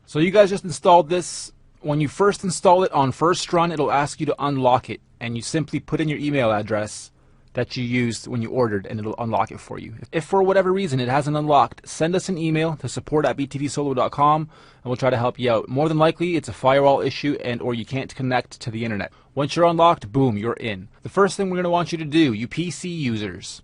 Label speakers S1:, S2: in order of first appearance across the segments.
S1: So you guys just installed this. When you first install it on first run, it'll ask you to unlock it, and you simply put in your email address that you used when you ordered, and it'll unlock it for you. If for whatever reason it hasn't unlocked, send us an email to support@btvsolo.com and we'll try to help you out. More than likely it's a firewall issue and or you can't connect to the internet. Once you're unlocked, boom, you're in. The first thing we're going to want you to do, you PC users,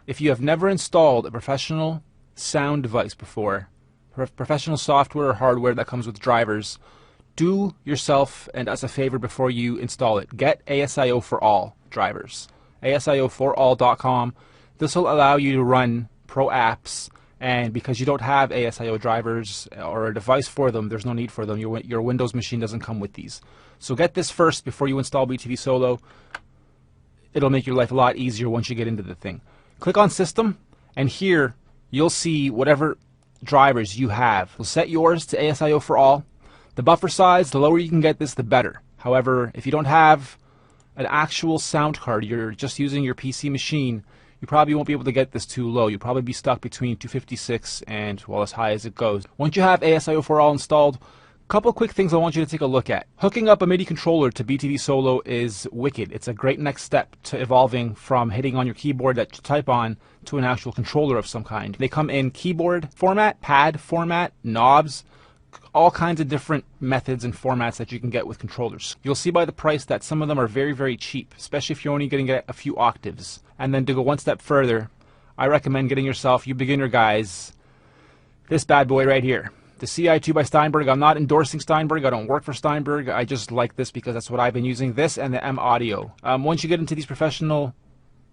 S1: if you have never installed a professional sound device before, professional software or hardware that comes with drivers, do yourself and us a favor before you install it. Get ASIO for All drivers. ASIO4all.com. This will allow you to run pro apps, and because you don't have ASIO drivers or a device for them, there's no need for them. Your Windows machine doesn't come with these. So get this first before you install BTV Solo. It'll make your life a lot easier once you get into the thing. Click on System, and here you'll see whatever drivers you have. We'll set yours to ASIO for All. The buffer size, the lower you can get this, the better. However, if you don't have an actual sound card, you're just using your PC machine, you probably won't be able to get this too low. You'll probably be stuck between 256 and, well, as high as it goes. Once you have ASIO for All installed, a couple quick things I want you to take a look at. Hooking up a MIDI controller to BTV Solo is wicked. It's a great next step to evolving from hitting on your keyboard that you type on to an actual controller of some kind. They come in keyboard format, pad format, knobs, all kinds of different methods and formats that you can get with controllers. You'll see by the price that some of them are very, very cheap, especially if you're only going to get a few octaves. And then to go one step further, I recommend getting yourself, you beginner guys, this bad boy right here. The CI2 by Steinberg. I'm not endorsing Steinberg. I don't work for Steinberg. I just like this because that's what I've been using. This and the M Audio. Once you get into these professional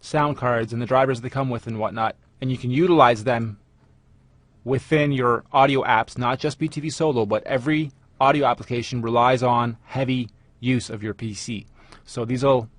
S1: sound cards and the drivers they come with and whatnot, and you can utilize them within your audio apps, not just BTV Solo, but every audio application relies on heavy use of your PC. So these will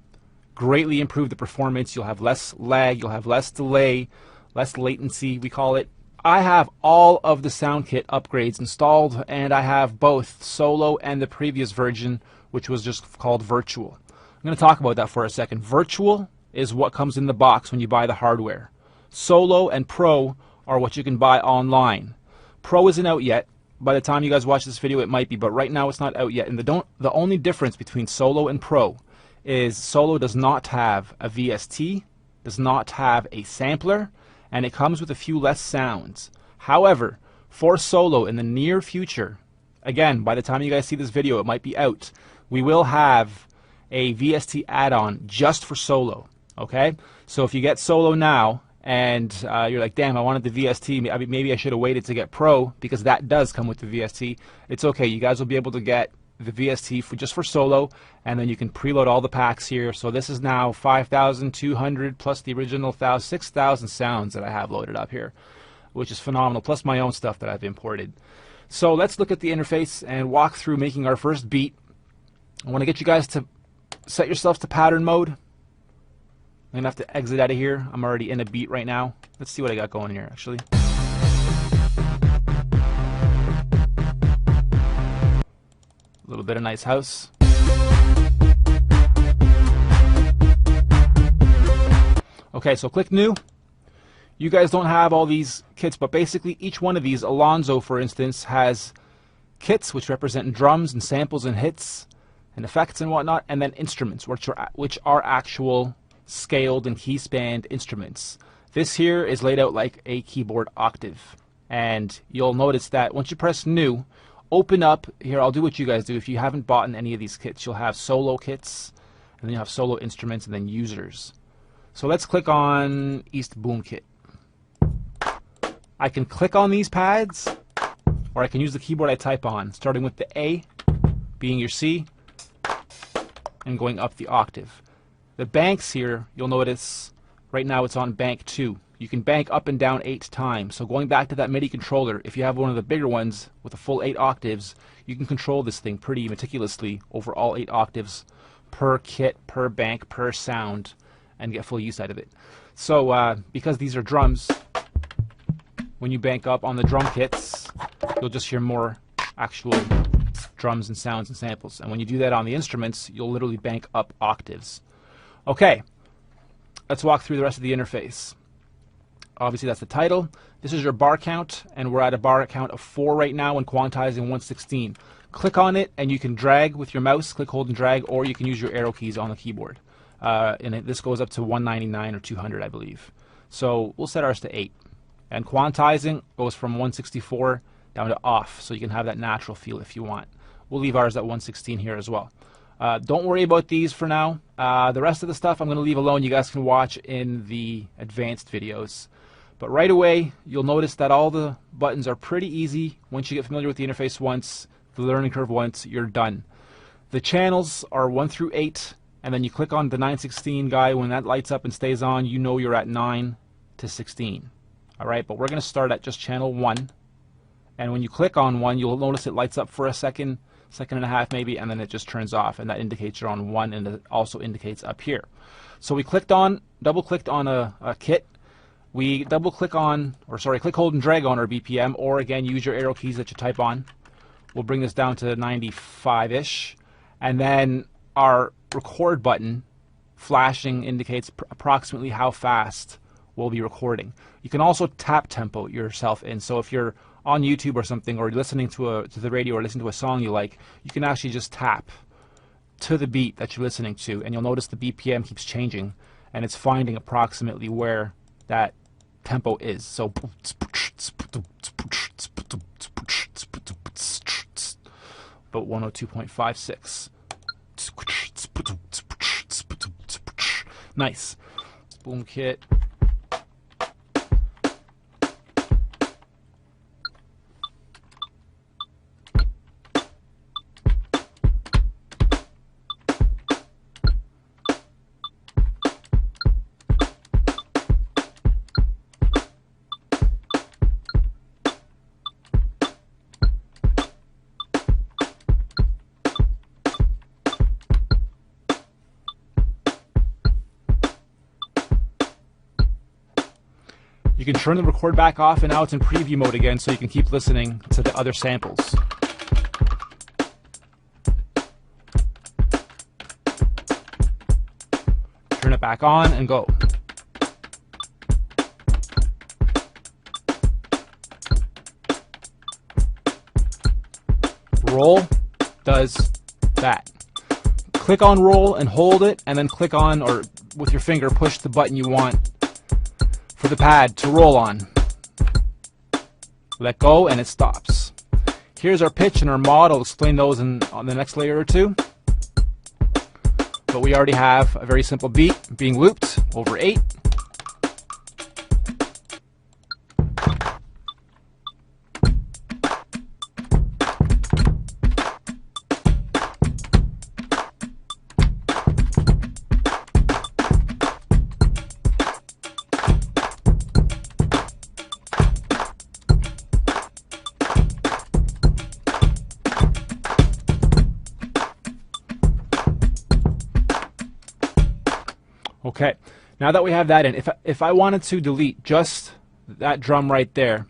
S1: greatly improve the performance. You'll have less lag, you'll have less delay, less latency, we call it. I have all of the sound kit upgrades installed, and I have both Solo and the previous version, which was just called Virtual. I'm going to talk about that for a second. Virtual is what comes in the box when you buy the hardware. Solo and Pro are what you can buy online. Pro isn't out yet. By the time you guys watch this video, it might be, but right now it's not out yet. And the only difference between Solo and Pro is Solo does not have a VST, does not have a sampler, and it comes with a few less sounds. However, for Solo in the near future, again, by the time you guys see this video, it might be out, we will have a VST add-on just for Solo. Okay? So if you get Solo now, and you're like, damn, I wanted the VST, maybe I should have waited to get Pro, because that does come with the VST. It's okay, you guys will be able to get the VST just for Solo, and then you can preload all the packs here. So this is now 5,200 plus the original 6,000 sounds that I have loaded up here, which is phenomenal, plus my own stuff that I've imported. So let's look at the interface and walk through making our first beat. I want to get you guys to set yourselves to pattern mode. I'm going to have to exit out of here. I'm already in a beat right now. Let's see what I got going here, actually. A little bit of nice house. Okay, so click New. You guys don't have all these kits, but basically each one of these, Alonzo for instance, has kits which represent drums and samples and hits and effects and whatnot, and then instruments, which are actual scaled and key spanned instruments. This here is laid out like a keyboard octave, and you'll notice that once you press New, open up here. I'll do what you guys do. If you haven't bought any of these kits, you'll have Solo kits, and then you have Solo instruments, and then users. So let's click on East Boom Kit. I can click on these pads, or I can use the keyboard I type on, starting with the A being your C and going up the octave. The banks here, you'll notice right now it's on bank 2. You can bank up and down 8 times. So going back to that MIDI controller, if you have one of the bigger ones with a full 8 octaves, you can control this thing pretty meticulously over all 8 octaves per kit, per bank, per sound, and get full use out of it. So because these are drums, when you bank up on the drum kits, you'll just hear more actual drums and sounds and samples. And when you do that on the instruments, you'll literally bank up octaves. Okay, let's walk through the rest of the interface. Obviously that's the title. This is your bar count, and we're at a bar count of 4 right now and quantizing 116. Click on it and you can drag with your mouse, click, hold, and drag, or you can use your arrow keys on the keyboard. This goes up to 199 or 200, I believe. So we'll set ours to 8. And quantizing goes from 164 down to off, so you can have that natural feel if you want. We'll leave ours at 116 here as well. Don't worry about these for now. The rest of the stuff I'm going to leave alone. You guys can watch in the advanced videos. But right away, you'll notice that all the buttons are pretty easy. Once you get familiar with the interface once, the learning curve once, you're done. The channels are 1 through 8, and then you click on the 916 guy. When that lights up and stays on, you know you're at 9 to 16. Alright, but we're going to start at just channel 1. And when you click on 1, you'll notice it lights up for a second, second and a half maybe, and then it just turns off, and that indicates you're on 1, and it also indicates up here. So we double clicked on a kit. We click, hold and drag on our BPM, or again, use your arrow keys that you type on. We'll bring this down to 95-ish, and then our record button flashing indicates approximately how fast we'll be recording. You can also tap tempo yourself in, so if you're on YouTube or something, or listening to the radio or listening to a song you like, you can actually just tap to the beat that you're listening to, and you'll notice the BPM keeps changing, and it's finding approximately where that tempo is. So about 102.56. Nice. Boom kit. You can turn the record back off, and now it's in preview mode again, so you can keep listening to the other samples. Turn it back on and go. Roll does that. Click on roll and hold it, and then click on, or with your finger, push the button you want for the pad to roll on. Let go and it stops. Here's our pitch and our mod. I'll explain those on the next layer or two. But we already have a very simple beat being looped over 8. Okay, now that we have that in, if I wanted to delete just that drum right there,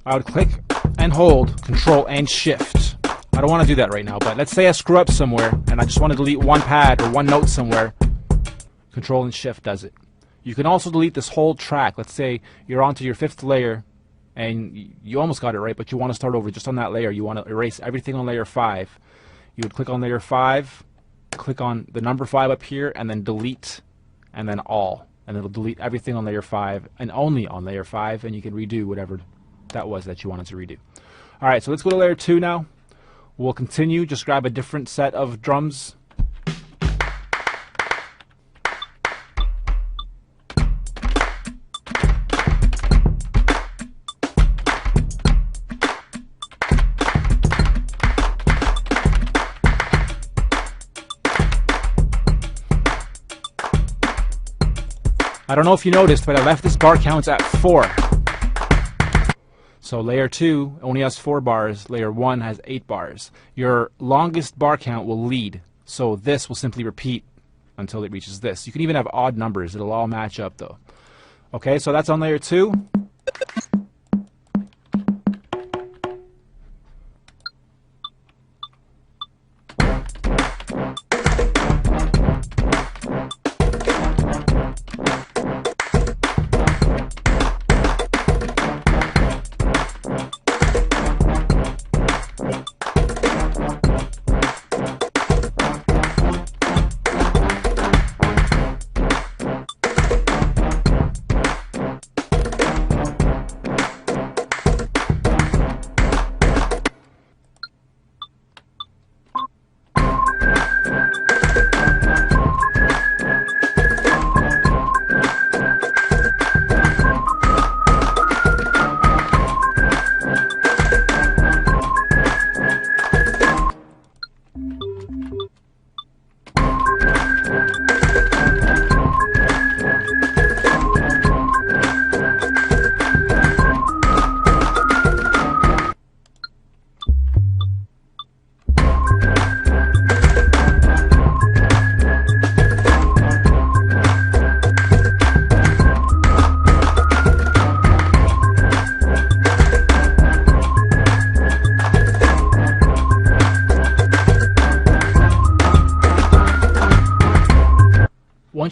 S1: I would click and hold Control and Shift. I don't want to do that right now, but let's say I screw up somewhere and I just want to delete one pad or one note somewhere. Control and Shift does it. You can also delete this whole track. Let's say you're onto your 5th layer and you almost got it right, but you want to start over just on that layer. You want to erase everything on layer 5. You would click on layer 5, click on the number 5 up here, and then delete, and then all, and it'll delete everything on layer 5 and only on layer 5, and you can redo whatever that was that you wanted to redo. Alright, so let's go to layer 2 now. We'll continue, just grab a different set of drums. I don't know if you noticed, but I left this bar counts at 4. So layer 2 only has 4 bars, layer 1 has 8 bars. Your longest bar count will lead, so this will simply repeat until it reaches this. You can even have odd numbers, it'll all match up though. Okay, so that's on layer 2.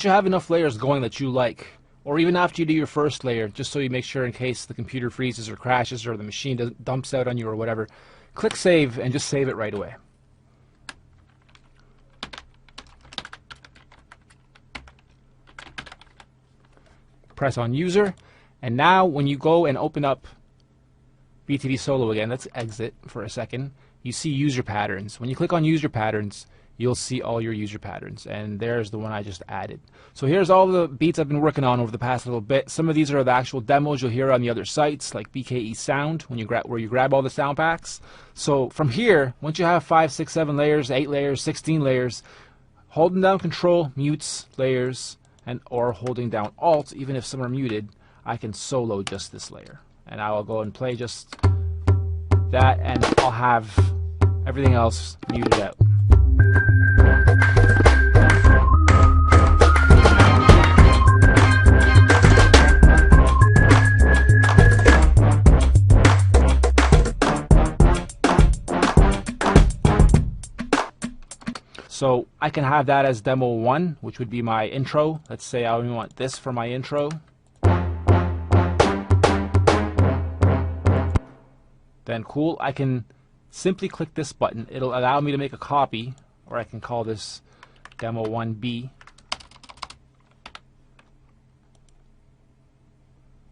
S1: once you have enough layers going that you like, or even after you do your first layer, just so you make sure in case the computer freezes or crashes or the machine dumps out on you or whatever, click save and just save it right away. Press on user, and now when you go and open up BTV Solo again, let's exit for a second, you see user patterns. When you click on user patterns, you'll see all your user patterns, and there's the one I just added. So here's all the beats I've been working on over the past little bit. Some of these are the actual demos you'll hear on the other sites, like BKE Sound, where you grab all the sound packs. So from here, once you have 5, 6, 7 layers, 8 layers, 16 layers, holding down Control mutes layers, or holding down Alt, even if some are muted, I can solo just this layer. And I will go and play just that, and I'll have everything else muted out. So I can have that as demo 1, which would be my intro. Let's say I only want this for my intro. Then cool, I can simply click this button. It'll allow me to make a copy, or I can call this demo 1B.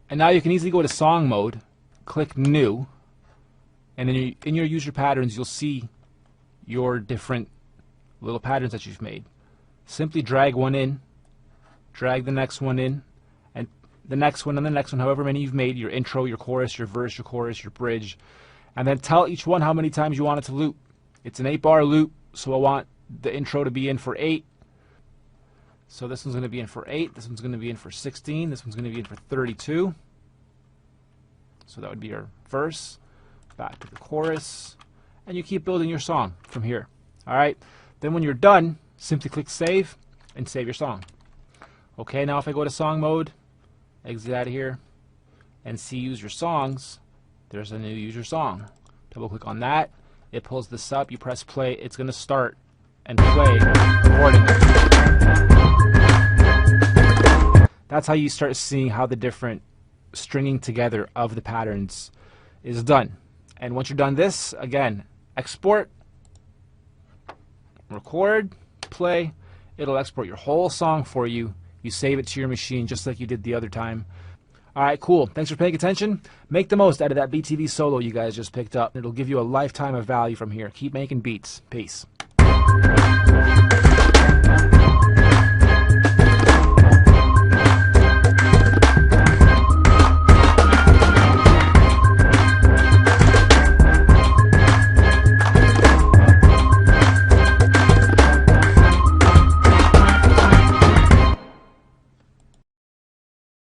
S1: And now you can easily go to song mode, click new, and then in your user patterns you'll see your different little patterns that you've made. Simply drag one in, drag the next one in, and the next one and the next one, however many you've made, your intro, your chorus, your verse, your chorus, your bridge, and then tell each one how many times you want it to loop. It's an 8-bar loop, so I want the intro to be in for 8. So this one's going to be in for 8, this one's going to be in for 16, this one's going to be in for 32. So that would be your verse, back to the chorus, and you keep building your song from here. Alright, then when you're done, simply click save and save your song. Okay, now if I go to song mode, exit out of here, and see user songs, there's a new user song. Double click on that, it pulls this up, you press play, it's going to start and play accordingly. That's how you start seeing how the different stringing together of the patterns is done. And once you're done this, again, export, record, play, it'll export your whole song for you. You save it to your machine just like you did the other time. Alright, cool. Thanks for paying attention. Make the most out of that BTV Solo you guys just picked up. It'll give you a lifetime of value from here. Keep making beats. Peace.